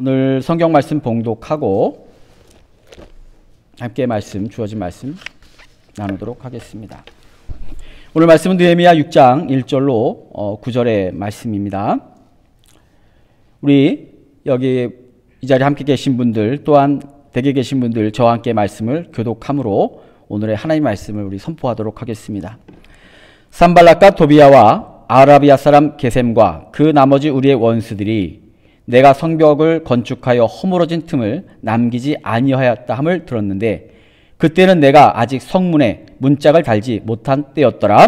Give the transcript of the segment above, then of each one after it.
오늘 성경 말씀 봉독하고 함께 주어진 말씀 나누도록 하겠습니다. 오늘 말씀은 느헤미야 6장 1절로 9절의 말씀입니다. 우리 여기 이 자리에 함께 계신 분들 또한 댁에 계신 분들 저와 함께 말씀을 교독함으로 오늘의 하나님의 말씀을 우리 선포하도록 하겠습니다. 산발락과 토비야와 아라비아 사람 게셈과 그 나머지 우리의 원수들이 내가 성벽을 건축하여 허물어진 틈을 남기지 아니하였다 함을 들었는데 그때는 내가 아직 성문에 문짝을 달지 못한 때였더라.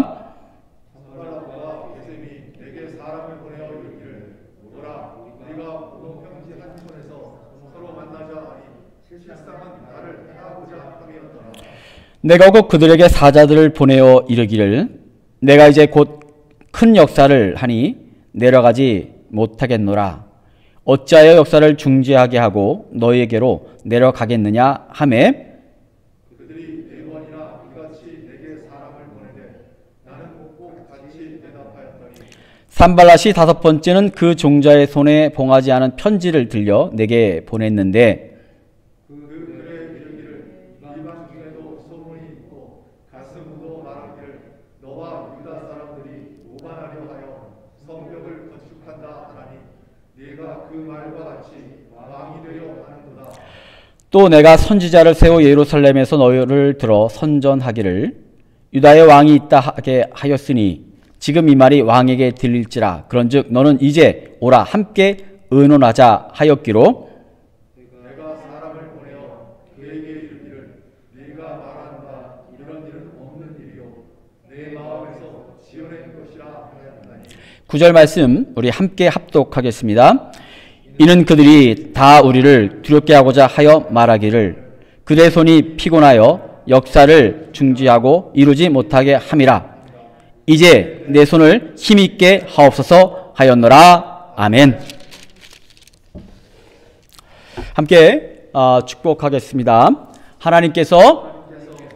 산발락과 게셈이 내게 사람을 보내어 이르기를 오라 우리가 고동 평지 한 손에서 서로 만나자 하니 실상은 나를 해하고자 함이었더라. 내가 곧 그들에게 사자들을 보내어 이르기를 내가 이제 곧 큰 역사를 하니 내려가지 못하겠노라. 어찌하여 역사를 중지하게 하고 너희에게로 내려가겠느냐 하매 그들이 네 번이나 이같이 내게 사람을 보내되 나는 꼭 같이 대답하였더니 산발랏이 다섯 번째는 그 종자의 손에 봉하지 않은 편지를 들려 내게 보냈는데 그들의 이르기를 이방 중에도 소문이 있고 가슴으로 말하기를 너와 유다 사람들이 오만하려 하여 성벽을 건축한다 하나니 네가 그 말과 같이 왕이 되려 하는도다. 또 내가 선지자를 세워 예루살렘에서 너희를 들어 선전하기를 유다의 왕이 있다 하게 하였으니 지금 이 말이 왕에게 들릴지라. 그런즉 너는 이제 오라 함께 의논하자 하였기로 내가 사람을 보내어 그에게 이르기를 네가 말한 바 이런 일은 없는 일이요 내 마음에서 지어낸 것이라 하였나니. 9절 말씀 우리 함께 합독하겠습니다. 이는 그들이 다 우리를 두렵게 하고자 하여 말하기를 그들의 손이 피곤하여 역사를 중지하고 이루지 못하게 함이라. 이제 내 손을 힘있게 하옵소서 하였노라. 아멘. 함께 축복하겠습니다. 하나님께서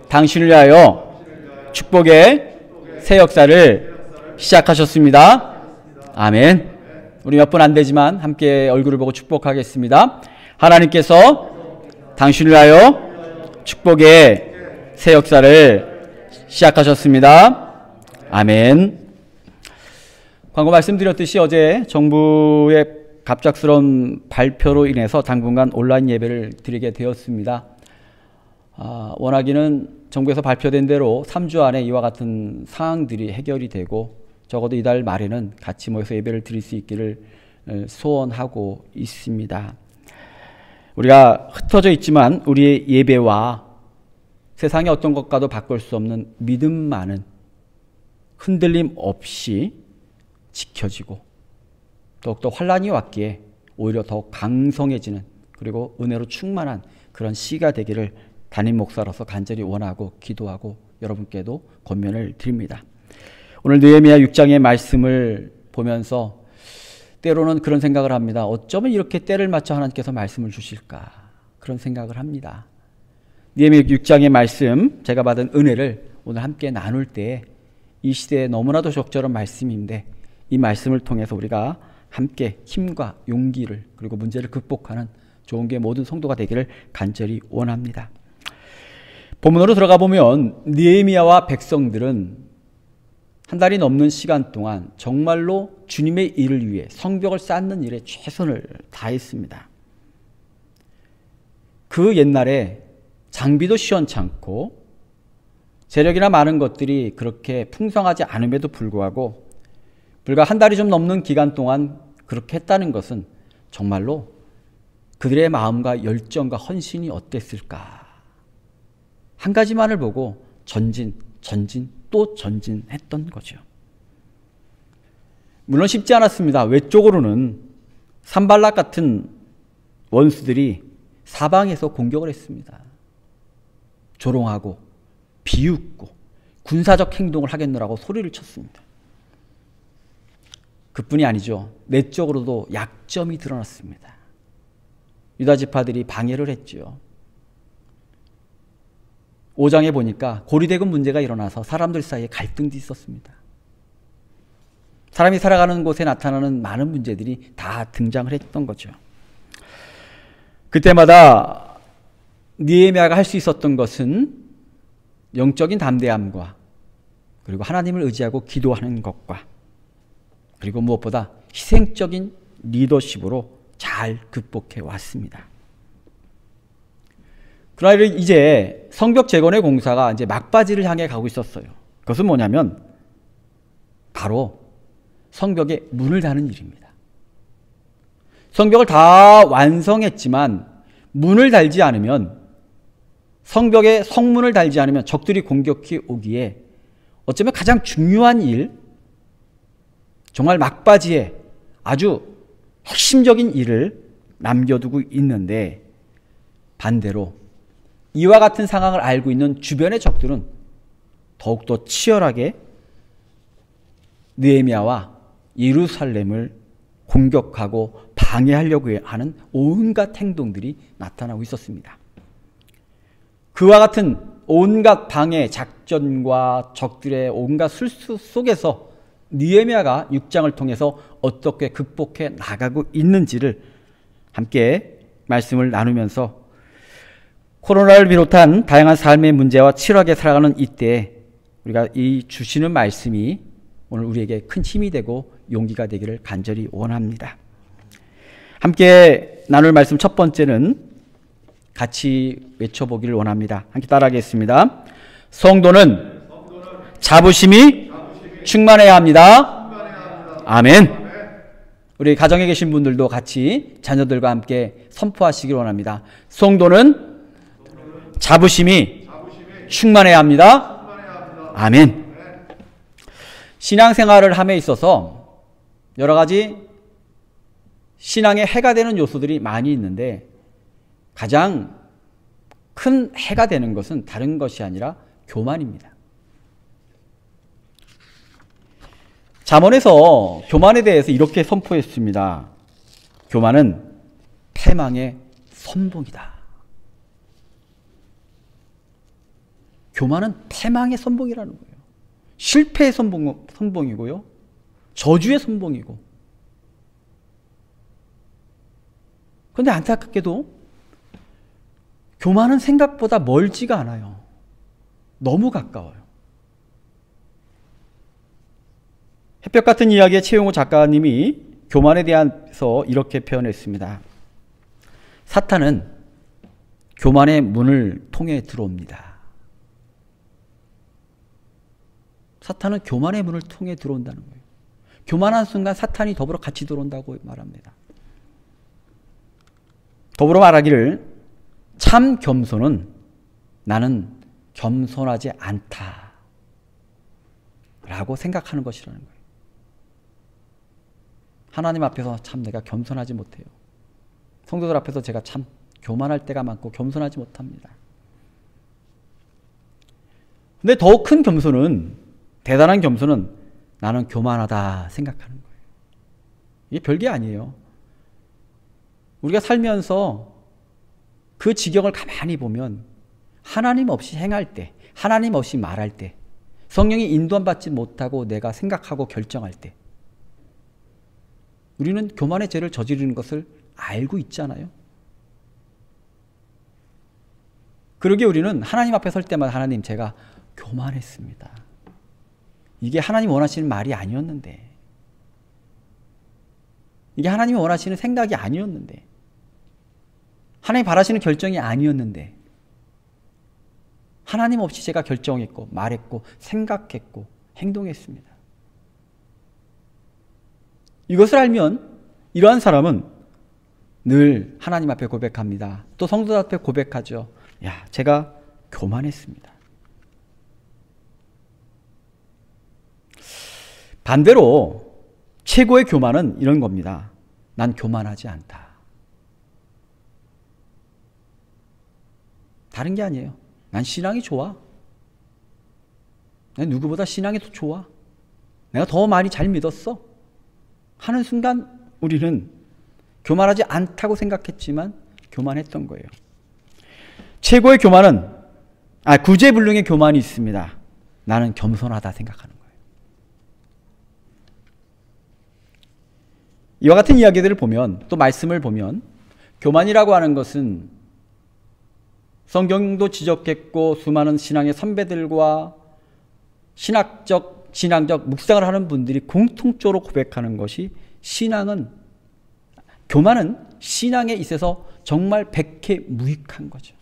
당신을 위하여 축복의 새 역사를 시작하셨습니다. 아멘. 우리 몇 분 안 되지만 함께 얼굴을 보고 축복하겠습니다. 하나님께서 당신을 위하여 축복의 새 역사를 시작하셨습니다. 아멘. 광고 말씀드렸듯이 어제 정부의 갑작스러운 발표로 인해서 당분간 온라인 예배를 드리게 되었습니다. 원하기는 정부에서 발표된 대로 3주 안에 이와 같은 상황들이 해결이 되고 적어도 이달 말에는 같이 모여서 예배를 드릴 수 있기를 소원하고 있습니다. 우리가 흩어져 있지만 우리의 예배와 세상의 어떤 것과도 바꿀 수 없는 믿음만은 흔들림 없이 지켜지고 더욱더 환란이 왔기에 오히려 더 강성해지는 그리고 은혜로 충만한 그런 시가 되기를 담임 목사로서 간절히 원하고 기도하고 여러분께도 권면을 드립니다. 오늘 느헤미야 6장의 말씀을 보면서 때로는 그런 생각을 합니다. 어쩌면 이렇게 때를 맞춰 하나님께서 말씀을 주실까 그런 생각을 합니다. 느헤미야 6장의 말씀 제가 받은 은혜를 오늘 함께 나눌 때 이 시대에 너무나도 적절한 말씀인데 이 말씀을 통해서 우리가 함께 힘과 용기를 그리고 문제를 극복하는 좋은 게 모든 성도가 되기를 간절히 원합니다. 본문으로 들어가 보면 느헤미야와 백성들은 한 달이 넘는 시간 동안 정말로 주님의 일을 위해 성벽을 쌓는 일에 최선을 다했습니다. 그 옛날에 장비도 시원찮고 재력이나 많은 것들이 그렇게 풍성하지 않음에도 불구하고 불과 한 달이 좀 넘는 기간 동안 그렇게 했다는 것은 정말로 그들의 마음과 열정과 헌신이 어땠을까. 한 가지만을 보고 전진 또 전진했던 거죠. 물론 쉽지 않았습니다. 외적으로는 산발락 같은 원수들이 사방에서 공격을 했습니다. 조롱하고 비웃고 군사적 행동을 하겠노라고 소리를 쳤습니다. 그뿐이 아니죠. 내적으로도 약점이 드러났습니다. 유다 지파들이 방해를 했죠. 5장에 보니까 고리대금 문제가 일어나서 사람들 사이에 갈등도 있었습니다. 사람이 살아가는 곳에 나타나는 많은 문제들이 다 등장을 했던 거죠. 그때마다 느헤미야가 할 수 있었던 것은 영적인 담대함과 그리고 하나님을 의지하고 기도하는 것과 그리고 무엇보다 희생적인 리더십으로 잘 극복해 왔습니다. 그러나 이제 성벽 재건의 공사가 이제 막바지를 향해 가고 있었어요. 그것은 뭐냐면 바로 성벽에 문을 다는 일입니다. 성벽을 다 완성했지만 문을 달지 않으면, 성벽에 성문을 달지 않으면 적들이 공격해 오기에 어쩌면 가장 중요한 일, 정말 막바지에 아주 핵심적인 일을 남겨두고 있는데, 반대로 이와 같은 상황을 알고 있는 주변의 적들은 더욱더 치열하게 느헤미야와 예루살렘을 공격하고 방해하려고 하는 온갖 행동들이 나타나고 있었습니다. 그와 같은 온갖 방해 작전과 적들의 온갖 술수 속에서 느헤미야가 6장을 통해서 어떻게 극복해 나가고 있는지를 함께 말씀을 나누면서 코로나를 비롯한 다양한 삶의 문제와 치열하게 살아가는 이때에 우리가 이 주시는 말씀이 오늘 우리에게 큰 힘이 되고 용기가 되기를 간절히 원합니다. 함께 나눌 말씀 첫 번째는 같이 외쳐보기를 원합니다. 함께 따라하겠습니다. 성도는 자부심이 충만해야 합니다. 아멘. 우리 가정에 계신 분들도 같이 자녀들과 함께 선포하시길 원합니다. 성도는 자부심이 충만해야 합니다. 아멘. 신앙생활을 함에 있어서 여러 가지 신앙에 해가 되는 요소들이 많이 있는데, 가장 큰 해가 되는 것은 다른 것이 아니라 교만입니다. 잠언에서 교만에 대해서 이렇게 선포했습니다. 교만은 패망의 선봉이다. 교만은 패망의 선봉이라는 거예요. 실패의 선봉이고요. 저주의 선봉이고. 그런데 안타깝게도 교만은 생각보다 멀지가 않아요. 너무 가까워요. 햇볕 같은 이야기의 최용호 작가님이 교만에 대해서 이렇게 표현했습니다. 사탄은 교만의 문을 통해 들어옵니다. 사탄은 교만의 문을 통해 들어온다는 거예요. 교만한 순간 사탄이 더불어 같이 들어온다고 말합니다. 더불어 말하기를 참 겸손은 나는 겸손하지 않다 라고 생각하는 것이라는 거예요. 하나님 앞에서 참 내가 겸손하지 못해요. 성도들 앞에서 제가 참 교만할 때가 많고 겸손하지 못합니다. 근데 더 큰 겸손은, 대단한 겸손은 나는 교만하다 생각하는 거예요. 이게 별게 아니에요. 우리가 살면서 그 지경을 가만히 보면 하나님 없이 행할 때, 하나님 없이 말할 때, 성령이 인도받지 못하고 내가 생각하고 결정할 때 우리는 교만의 죄를 저지르는 것을 알고 있잖아요. 그러기에 우리는 하나님 앞에 설 때마다 하나님 제가 교만했습니다. 이게 하나님 원하시는 말이 아니었는데, 이게 하나님이 원하시는 생각이 아니었는데, 하나님 바라시는 결정이 아니었는데, 하나님 없이 제가 결정했고 말했고 생각했고 행동했습니다. 이것을 알면 이러한 사람은 늘 하나님 앞에 고백합니다. 또 성도들 앞에 고백하죠. 야, 제가 교만했습니다. 반대로 최고의 교만은 이런 겁니다. 난 교만하지 않다. 다른 게 아니에요. 난 신앙이 좋아. 내가 누구보다 신앙이 더 좋아. 내가 더 많이 잘 믿었어. 하는 순간 우리는 교만하지 않다고 생각했지만 교만했던 거예요. 최고의 교만은, 구제불능의 교만이 있습니다. 나는 겸손하다 생각하는 거예요. 이와 같은 이야기들을 보면, 또 말씀을 보면 교만이라고 하는 것은 성경도 지적했고 수많은 신앙의 선배들과 신앙적 묵상을 하는 분들이 공통적으로 고백하는 것이 교만은 신앙에 있어서 정말 백해무익한 거죠.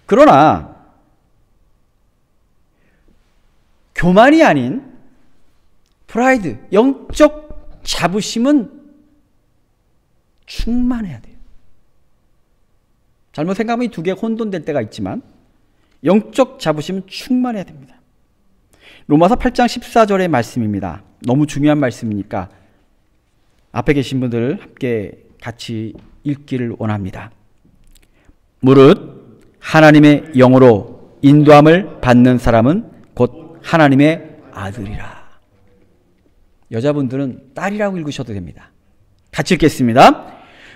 그러나 교만이 아닌 프라이드, 영적 자부심은 충만해야 돼요. 잘못 생각하면 이 두 개가 혼돈될 때가 있지만 영적 자부심은 충만해야 됩니다. 로마서 8장 14절의 말씀입니다. 너무 중요한 말씀이니까 앞에 계신 분들 함께 같이 읽기를 원합니다. 무릇 하나님의 영으로 인도함을 받는 사람은 곧 하나님의 아들이라. 여자분들은 딸이라고 읽으셔도 됩니다. 같이 읽겠습니다.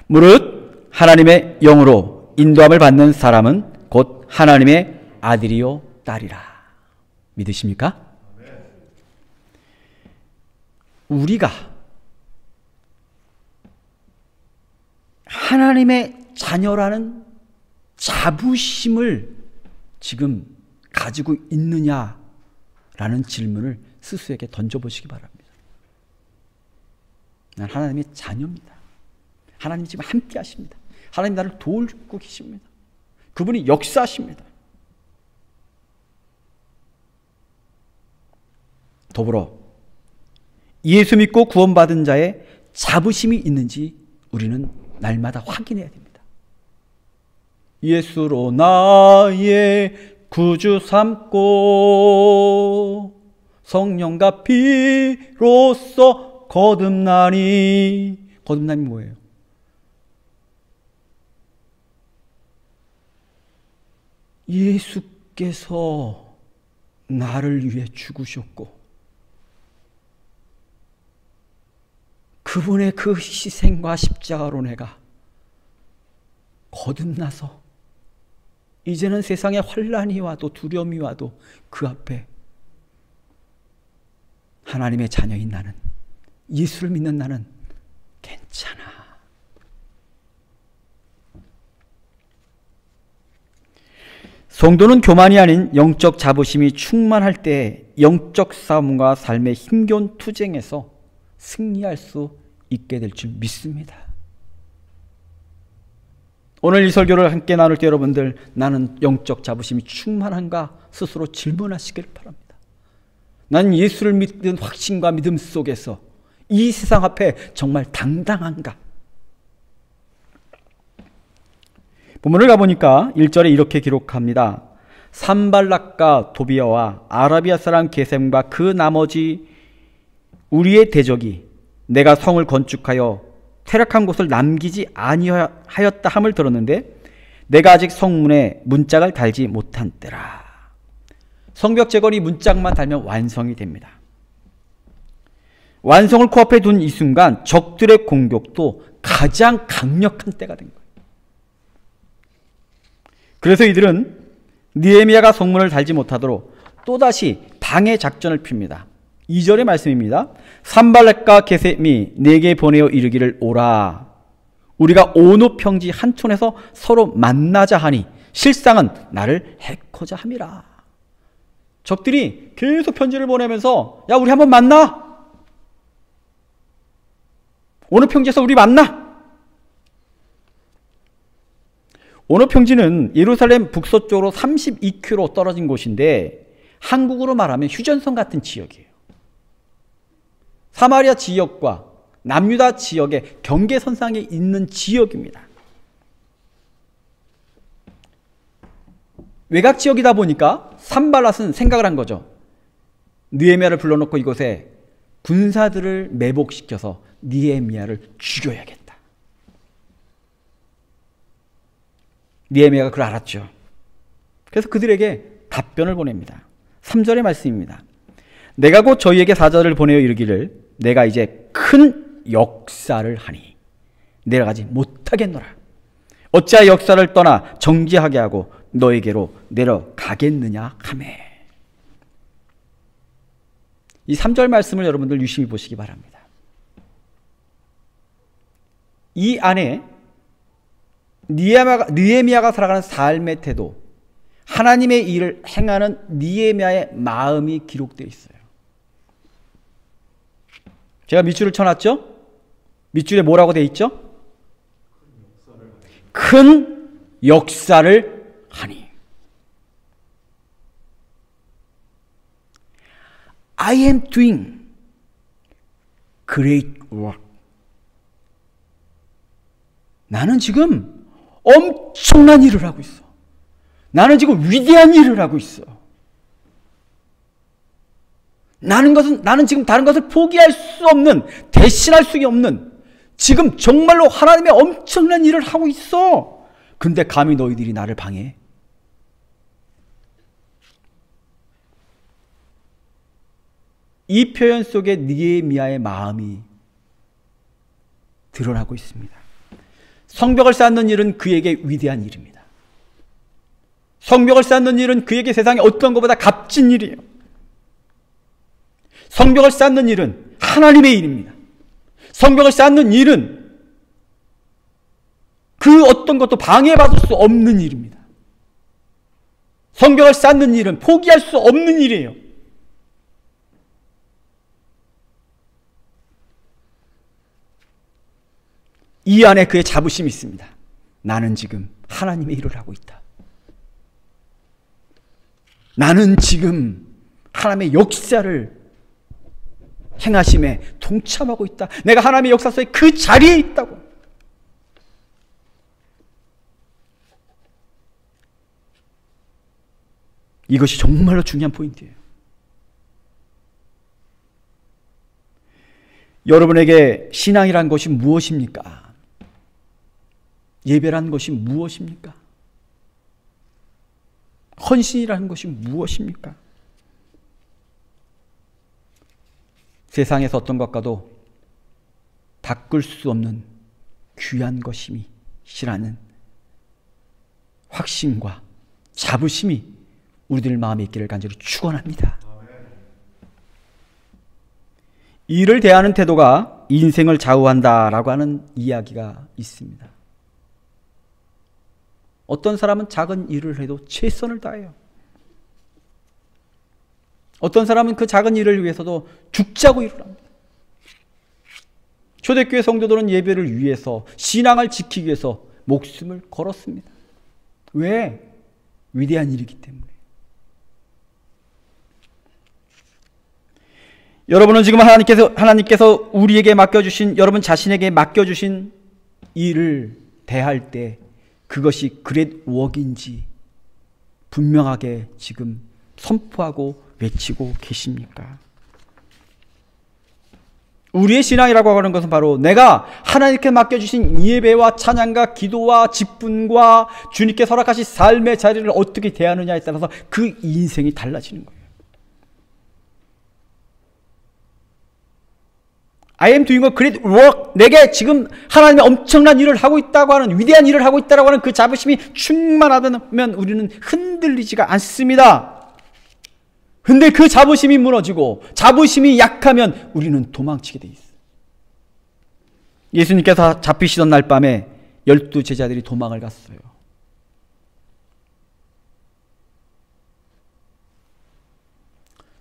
무릇 하나님의 영으로 인도함을 받는 사람은 곧 하나님의 아들이요 딸이라. 믿으십니까? 우리가 하나님의 자녀라는 자부심을 지금 가지고 있느냐라는 질문을 스스로에게 던져보시기 바랍니다. 난 하나님의 자녀입니다. 하나님 지금 함께 하십니다. 하나님 나를 도우고 계십니다. 그분이 역사하십니다. 더불어 예수 믿고 구원받은 자의 자부심이 있는지 우리는 날마다 확인해야 됩니다. 예수로 나의 구주 삼고 성령과 피로써 거듭나니. 거듭남이 뭐예요? 예수께서 나를 위해 죽으셨고 그분의 그 희생과 십자가로 내가 거듭나서 이제는 세상에 환난이 와도 두려움이 와도 그 앞에 하나님의 자녀인 나는, 예수를 믿는 나는 괜찮아. 성도는 교만이 아닌 영적 자부심이 충만할 때 영적 싸움과 삶의 힘겨운 투쟁에서 승리할 수 있게 될 줄 믿습니다. 오늘 이 설교를 함께 나눌 때 여러분들, 나는 영적 자부심이 충만한가 스스로 질문하시길 바랍니다. 난 예수를 믿는 확신과 믿음 속에서 이 세상 앞에 정말 당당한가? 본문을 가보니까 1절에 이렇게 기록합니다. 산발락과 도비아와 아라비아 사람 게셈과 그 나머지 우리의 대적이 내가 성을 건축하여 퇴락한 곳을 남기지 아니하였다 함을 들었는데 내가 아직 성문에 문짝을 달지 못한 때라. 성벽 재건이 문짝만 달면 완성이 됩니다. 완성을 코앞에 둔 이 순간 적들의 공격도 가장 강력한 때가 된 거예요. 그래서 이들은 느헤미야가 성문을 달지 못하도록 또다시 방해 작전을 핍니다. 2절의 말씀입니다. 산발락과 게셈이 내게 보내어 이르기를 오라. 우리가 오노 평지 한 촌에서 서로 만나자 하니 실상은 나를 해코자 함이라. 적들이 계속 편지를 보내면서 야, 우리 한번 만나. 오노 평지에서 우리 만나. 오노 평지는 예루살렘 북서쪽으로 32km 떨어진 곳인데 한국으로 말하면 휴전선 같은 지역이에요. 사마리아 지역과 남유다 지역의 경계선상에 있는 지역입니다. 외곽 지역이다 보니까 산발랏은 생각을 한 거죠. 느헤미야를 불러놓고 이곳에 군사들을 매복시켜서 느헤미야를 죽여야겠다. 느헤미야가 그걸 알았죠. 그래서 그들에게 답변을 보냅니다. 3절의 말씀입니다. 내가 곧 저희에게 사자를 보내어 이르기를 내가 이제 큰 역사를 하니 내려가지 못하겠노라. 어찌하여 역사를 떠나 정지하게 하고 너에게로 내려가겠느냐 하매. 이 3절 말씀을 여러분들 유심히 보시기 바랍니다. 이 안에 느헤미야가 살아가는 삶의 태도, 하나님의 일을 행하는 느헤미야의 마음이 기록되어 있어요. 제가 밑줄을 쳐놨죠? 밑줄에 뭐라고 되어 있죠? 큰 역사를 하니. I am doing great work. 나는 지금 엄청난 일을 하고 있어. 나는 지금 위대한 일을 하고 있어. 나는 지금 다른 것을 포기할 수 없는, 대신할 수 없는, 지금 정말로 하나님의 엄청난 일을 하고 있어. 근데 감히 너희들이 나를 방해해? 이 표현 속에 느헤미야의 마음이 드러나고 있습니다. 성벽을 쌓는 일은 그에게 위대한 일입니다. 성벽을 쌓는 일은 그에게 세상에 어떤 것보다 값진 일이에요. 성벽을 쌓는 일은 하나님의 일입니다. 성벽을 쌓는 일은 그 어떤 것도 방해받을 수 없는 일입니다. 성벽을 쌓는 일은 포기할 수 없는 일이에요. 이 안에 그의 자부심이 있습니다. 나는 지금 하나님의 일을 하고 있다. 나는 지금 하나님의 역사를 행하심에 동참하고 있다. 내가 하나님의 역사 속에 그 자리에 있다고. 이것이 정말로 중요한 포인트예요. 여러분에게 신앙이란 것이 무엇입니까? 예배란 것이 무엇입니까? 헌신이라는 것이 무엇입니까? 세상에서 어떤 것과도 바꿀 수 없는 귀한 것임이시라는 확신과 자부심이 우리들 마음에 있기를 간절히 축원합니다. 일을 대하는 태도가 인생을 좌우한다라고 하는 이야기가 있습니다. 어떤 사람은 작은 일을 해도 최선을 다해요. 어떤 사람은 그 작은 일을 위해서도 죽자고 일을 합니다. 초대교회 성도들은 예배를 위해서, 신앙을 지키기 위해서 목숨을 걸었습니다. 왜? 위대한 일이기 때문에. 여러분은 지금 하나님께서 우리에게 맡겨주신, 여러분 자신에게 맡겨주신 일을 대할 때 그것이 그레이트 워크인지 분명하게 지금 선포하고 외치고 계십니까? 우리의 신앙이라고 하는 것은 바로 내가 하나님께 맡겨주신 예배와 찬양과 기도와 직분과 주님께 허락하신 삶의 자리를 어떻게 대하느냐에 따라서 그 인생이 달라지는 거예요. I am doing a great work. 내게 지금 하나님의 엄청난 일을 하고 있다고 하는, 위대한 일을 하고 있다고 하는 그 자부심이 충만하다면 우리는 흔들리지가 않습니다. 근데 그 자부심이 무너지고 자부심이 약하면 우리는 도망치게 돼 있어요. 예수님께서 잡히시던 날 밤에 12 제자들이 도망을 갔어요.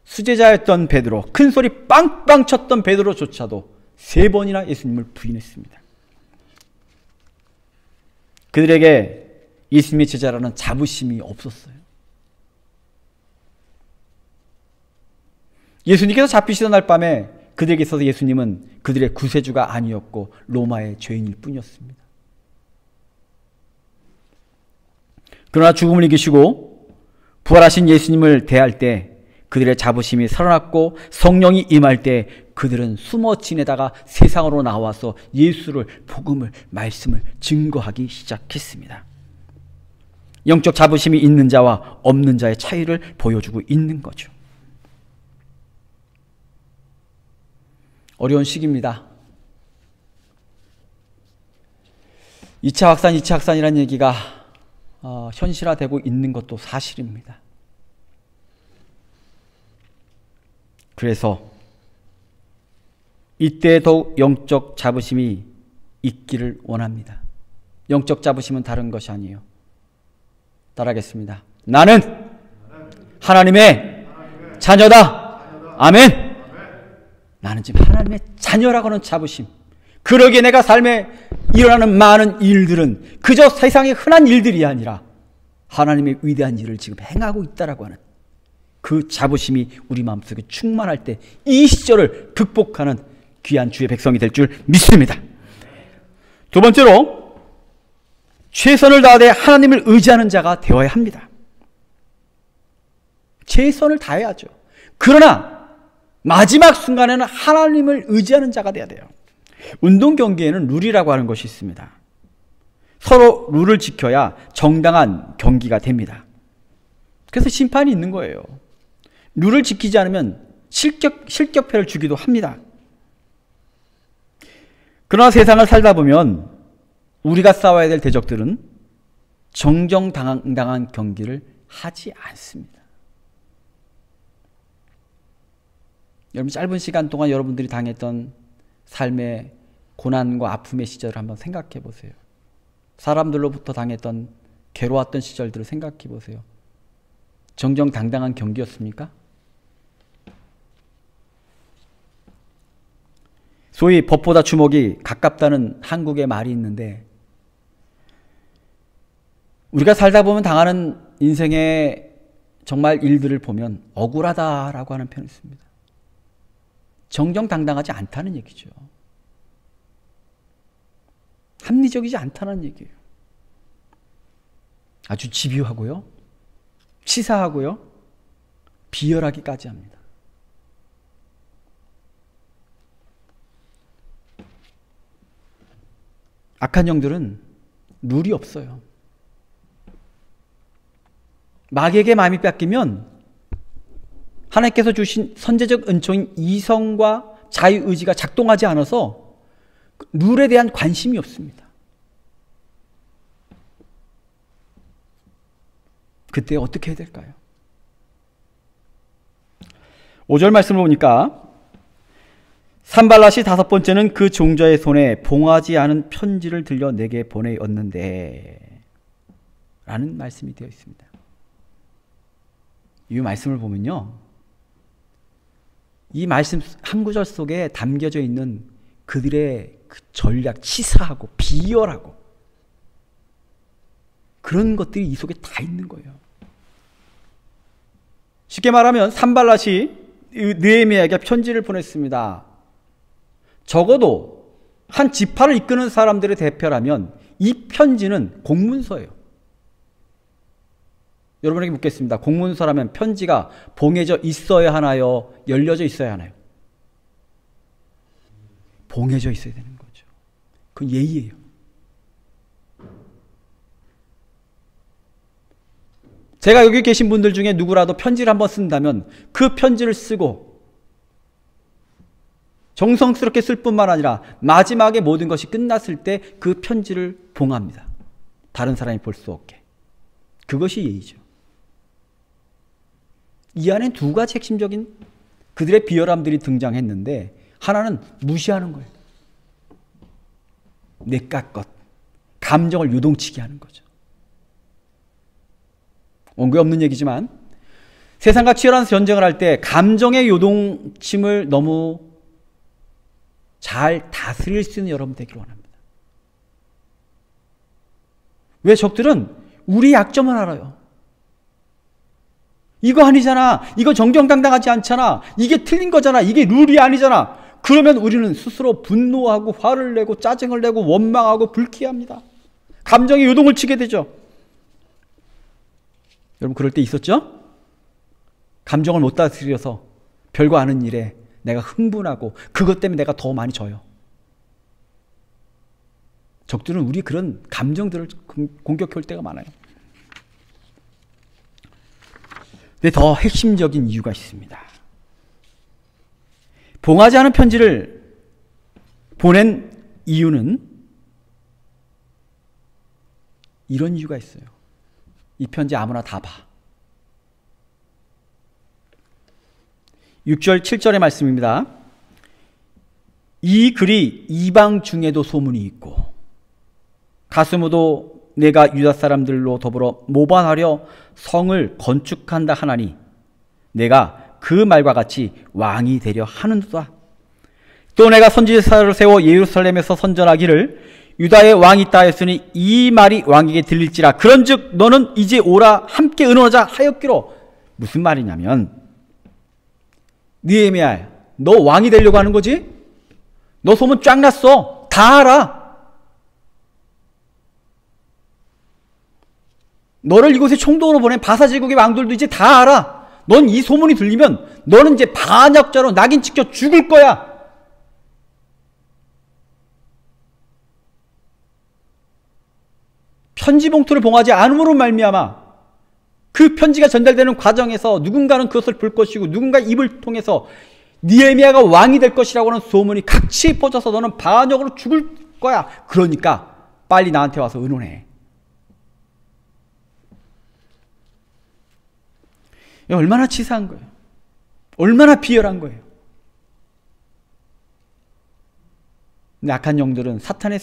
수제자였던 베드로, 큰 소리 빵빵 쳤던 베드로조차도 3번이나 예수님을 부인했습니다. 그들에게 예수님의 제자라는 자부심이 없었어요. 예수님께서 잡히시던 날 밤에 그들에게 있어서 예수님은 그들의 구세주가 아니었고 로마의 죄인일 뿐이었습니다. 그러나 죽음을 이기시고 부활하신 예수님을 대할 때 그들의 자부심이 살아났고 성령이 임할 때 그들은 숨어 지내다가 세상으로 나와서 예수를, 복음을, 말씀을 증거하기 시작했습니다. 영적 자부심이 있는 자와 없는 자의 차이를 보여주고 있는 거죠. 어려운 시기입니다. 2차 확산이라는 얘기가 현실화되고 있는 것도 사실입니다. 그래서 이때 더욱 영적 자부심이 있기를 원합니다. 영적 자부심은 다른 것이 아니에요. 따라하겠습니다. 나는 하나님의 자녀다. 아멘. 나는 지금 하나님의 자녀라고 하는 자부심. 그러기에 내가 삶에 일어나는 많은 일들은 그저 세상의 흔한 일들이 아니라 하나님의 위대한 일을 지금 행하고 있다라고 하는 그 자부심이 우리 마음속에 충만할 때 이 시절을 극복하는 귀한 주의 백성이 될 줄 믿습니다. 두 번째로, 최선을 다하되 하나님을 의지하는 자가 되어야 합니다. 최선을 다해야죠. 그러나 마지막 순간에는 하나님을 의지하는 자가 되어야 돼요. 운동 경기에는 룰이라고 하는 것이 있습니다. 서로 룰을 지켜야 정당한 경기가 됩니다. 그래서 심판이 있는 거예요. 룰을 지키지 않으면 실격패를 주기도 합니다. 그러나 세상을 살다 보면 우리가 싸워야 될 대적들은 정정당당한 경기를 하지 않습니다. 여러분, 짧은 시간 동안 여러분들이 당했던 삶의 고난과 아픔의 시절을 한번 생각해 보세요. 사람들로부터 당했던 괴로웠던 시절들을 생각해 보세요. 정정당당한 경기였습니까? 소위 법보다 주먹이 가깝다는 한국의 말이 있는데, 우리가 살다 보면 당하는 인생의 정말 일들을 보면 억울하다라고 하는 표현이 있습니다. 정정당당하지 않다는 얘기죠. 합리적이지 않다는 얘기예요. 아주 집요하고요, 치사하고요, 비열하기까지 합니다. 악한 영들은 룰이 없어요. 마귀에게 마음이 뺏기면 하나님께서 주신 선제적 은총인 이성과 자유의지가 작동하지 않아서 룰에 대한 관심이 없습니다. 그때 어떻게 해야 될까요? 5절 말씀을 보니까 산발랏이 다섯 번째는 그 종자의 손에 봉하지 않은 편지를 들려 내게 보내었는데 라는 말씀이 되어 있습니다. 이 말씀을 보면요, 이 말씀 한 구절 속에 담겨져 있는 그들의 그 전략, 치사하고 비열하고 그런 것들이 이 속에 다 있는 거예요. 쉽게 말하면 산발랏이 느헤미야에게 편지를 보냈습니다. 적어도 한 지파를 이끄는 사람들의 대표라면 이 편지는 공문서예요. 여러분에게 묻겠습니다. 공문서라면 편지가 봉해져 있어야 하나요? 열려져 있어야 하나요? 봉해져 있어야 되는 거죠. 그건 예의예요. 제가 여기 계신 분들 중에 누구라도 편지를 한번 쓴다면 그 편지를 쓰고 정성스럽게 쓸 뿐만 아니라 마지막에 모든 것이 끝났을 때 그 편지를 봉합니다. 다른 사람이 볼 수 없게. 그것이 예의죠. 이 안에 두 가지 핵심적인 그들의 비열함들이 등장했는데, 하나는 무시하는 거예요. 내깟 것, 감정을 요동치게 하는 거죠. 원고에 없는 얘기지만 세상과 치열한 전쟁을 할 때 감정의 요동침을 너무 잘 다스릴 수 있는 여러분 되기를 원합니다. 왜? 적들은 우리 약점을 알아요. 이거 아니잖아, 이거 정정당당하지 않잖아, 이게 틀린 거잖아, 이게 룰이 아니잖아. 그러면 우리는 스스로 분노하고 화를 내고 짜증을 내고 원망하고 불쾌합니다. 감정의 요동을 치게 되죠. 여러분, 그럴 때 있었죠? 감정을 못 다스려서 별거 아닌 일에 내가 흥분하고 그것 때문에 내가 더 많이 져요. 적들은 우리 그런 감정들을 공격할 때가 많아요. 근데 더 핵심적인 이유가 있습니다. 봉하지 않은 편지를 보낸 이유는 이런 이유가 있어요. 이 편지 아무나 다 봐. 6절 7절의 말씀입니다. 이 글이 이방 중에도 소문이 있고 가스무도 내가 유다 사람들로 더불어 모반하려 성을 건축한다 하나니 내가 그 말과 같이 왕이 되려 하는도다. 또 내가 선지자를 세워 예루살렘에서 선전하기를 유다의 왕이 있다 했으니 이 말이 왕에게 들릴지라. 그런즉 너는 이제 오라 함께 의논하자 하였기로. 무슨 말이냐면, 느헤미야야, 너 왕이 되려고 하는 거지? 너 소문 쫙 났어. 다 알아. 너를 이곳에 총독으로 보낸 바사제국의 왕들도 이제 다 알아. 넌 이 소문이 들리면 너는 이제 반역자로 낙인 찍혀 죽을 거야. 편지 봉투를 봉하지 않음으로 말미암아 그 편지가 전달되는 과정에서 누군가는 그것을 볼 것이고 누군가 입을 통해서 느헤미야가 왕이 될 것이라고 하는 소문이 각취 퍼져서 너는 반역으로 죽을 거야. 그러니까 빨리 나한테 와서 의논해. 얼마나 치사한 거예요. 얼마나 비열한 거예요. 근데 악한 영들은, 사탄의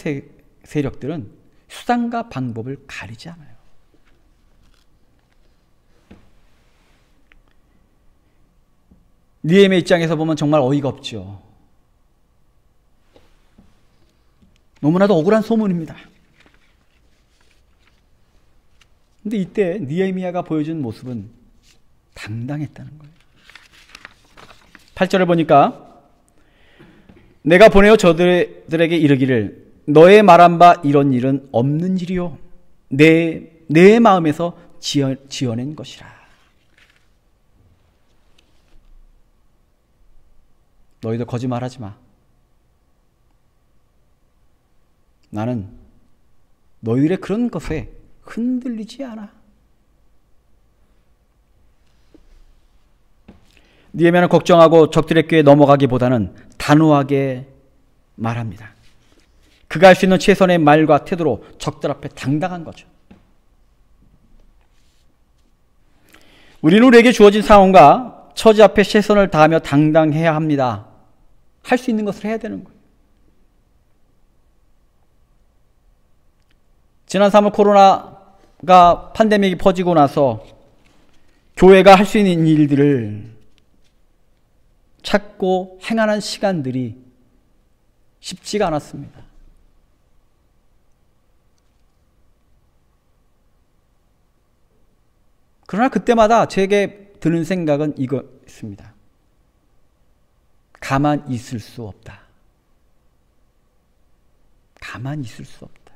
세력들은 수단과 방법을 가리지 않아요. 느헤미야 입장에서 보면 정말 어이가 없죠. 너무나도 억울한 소문입니다. 근데 이때 느헤미야가 보여준 모습은 당당했다는 거예요. 8절을 보니까 내가 보내어 저들에게 이르기를 너의 말한 바 이런 일은 없는 일이요 내 마음에서 지어낸 것이라. 너희들 거짓말하지 마. 나는 너희들의 그런 것에 흔들리지 않아. 느헤미야는 걱정하고 적들의 꾀에 넘어가기보다는 단호하게 말합니다. 그가 할 수 있는 최선의 말과 태도로 적들 앞에 당당한 거죠. 우리는 우리에게 주어진 상황과 처지 앞에 최선을 다하며 당당해야 합니다. 할 수 있는 것을 해야 되는 거예요. 지난 3월 코로나가 팬데믹이 퍼지고 나서 교회가 할 수 있는 일들을 찾고 행하는 시간들이 쉽지가 않았습니다. 그러나 그때마다 제게 드는 생각은 이거였습니다. 가만히 있을 수 없다. 가만히 있을 수 없다.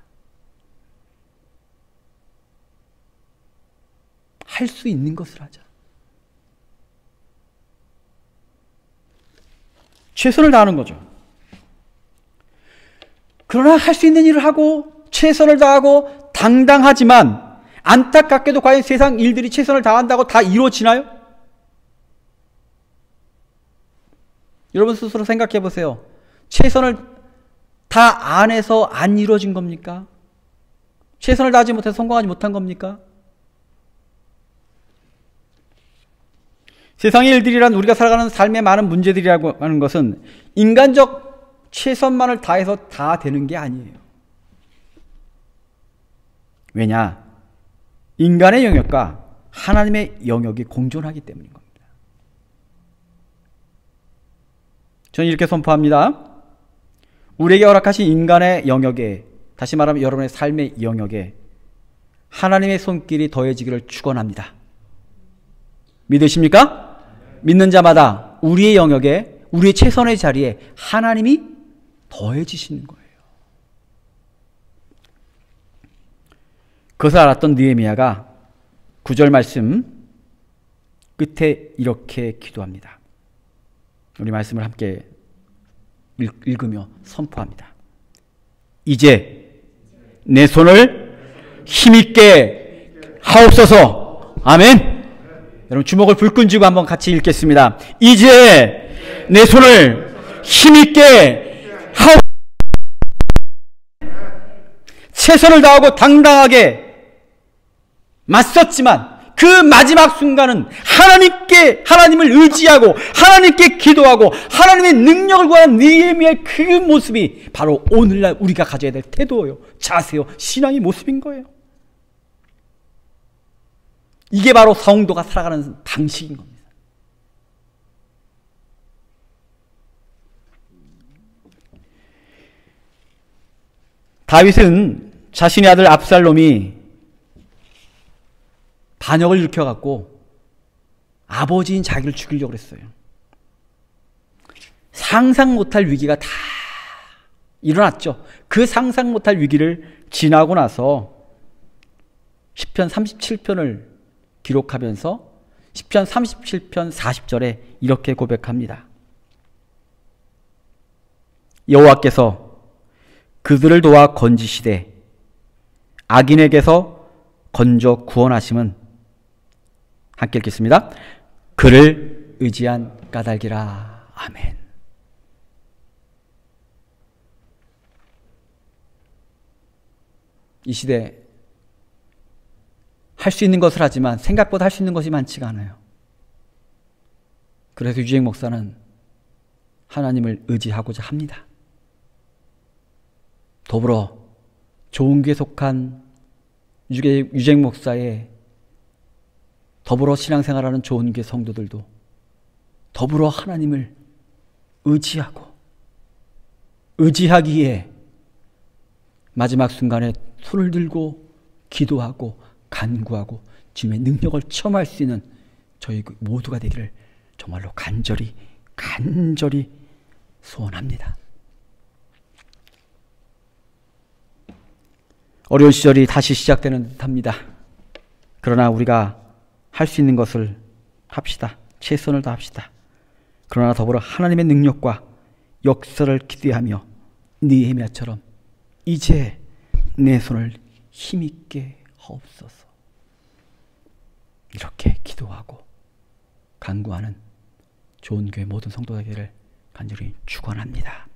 할 수 있는 것을 하자. 최선을 다하는 거죠. 그러나 할 수 있는 일을 하고 최선을 다하고 당당하지만 안타깝게도 과연 세상 일들이 최선을 다한다고 다 이루어지나요? 여러분 스스로 생각해 보세요. 최선을 다 안 해서 안 이루어진 겁니까? 최선을 다하지 못해서 성공하지 못한 겁니까? 세상의 일들이란 우리가 살아가는 삶의 많은 문제들이라고 하는 것은 인간적 최선만을 다해서 다 되는 게 아니에요. 왜냐? 인간의 영역과 하나님의 영역이 공존하기 때문인 겁니다. 저는 이렇게 선포합니다. 우리에게 허락하신 인간의 영역에, 다시 말하면 여러분의 삶의 영역에 하나님의 손길이 더해지기를 축원합니다. 믿으십니까? 믿는 자마다 우리의 영역에, 우리의 최선의 자리에 하나님이 더해지시는 거예요. 그것을 알았던 느헤미야가 9절 말씀 끝에 이렇게 기도합니다. 우리 말씀을 함께 읽으며 선포합니다. 이제 내 손을 힘있게 하옵소서. 아멘. 여러분 주먹을 불끈 쥐고 한번 같이 읽겠습니다. 이제 내 손을 힘있게 하옵소서. 최선을 다하고 당당하게 맞섰지만 그 마지막 순간은 하나님을 의지하고 하나님께 기도하고 하나님의 능력을 구하는 느헤미야의 그 모습이 바로 오늘날 우리가 가져야 될 태도예요. 자세요. 신앙의 모습인 거예요. 이게 바로 성도가 살아가는 방식인 겁니다. 다윗은 자신의 아들 압살롬이 반역을 일으켜갖고 아버지인 자기를 죽이려고 했어요. 상상 못할 위기가 다 일어났죠. 그 상상 못할 위기를 지나고 나서 시편 37편을 기록하면서 시편 37편 40절에 이렇게 고백합니다. 여호와께서 그들을 도와 건지시되 악인에게서 건져 구원하심은, 함께 읽겠습니다. 그를 의지한 까닭이라. 아멘. 이 시대 할 수 있는 것을 하지만 생각보다 할 수 있는 것이 많지가 않아요. 그래서 유재익 목사는 하나님을 의지하고자 합니다. 더불어 좋은 교회에 속한 유재익 목사의 더불어 신앙생활하는 좋은 교회 성도들도 더불어 하나님을 의지하기에 마지막 순간에 손을 들고 기도하고 간구하고 주님의 능력을 체험할 수 있는 저희 모두가 되기를 정말로 간절히 소원합니다. 어려운 시절이 다시 시작되는 듯합니다. 그러나 우리가 할 수 있는 것을 합시다. 최선을 다합시다. 그러나 더불어 하나님의 능력과 역사를 기대하며 느헤미야처럼 이제 내 손을 힘있게 하옵소서. 이렇게 기도하고 간구하는 좋은 교회 모든 성도들에게 간절히 축원합니다.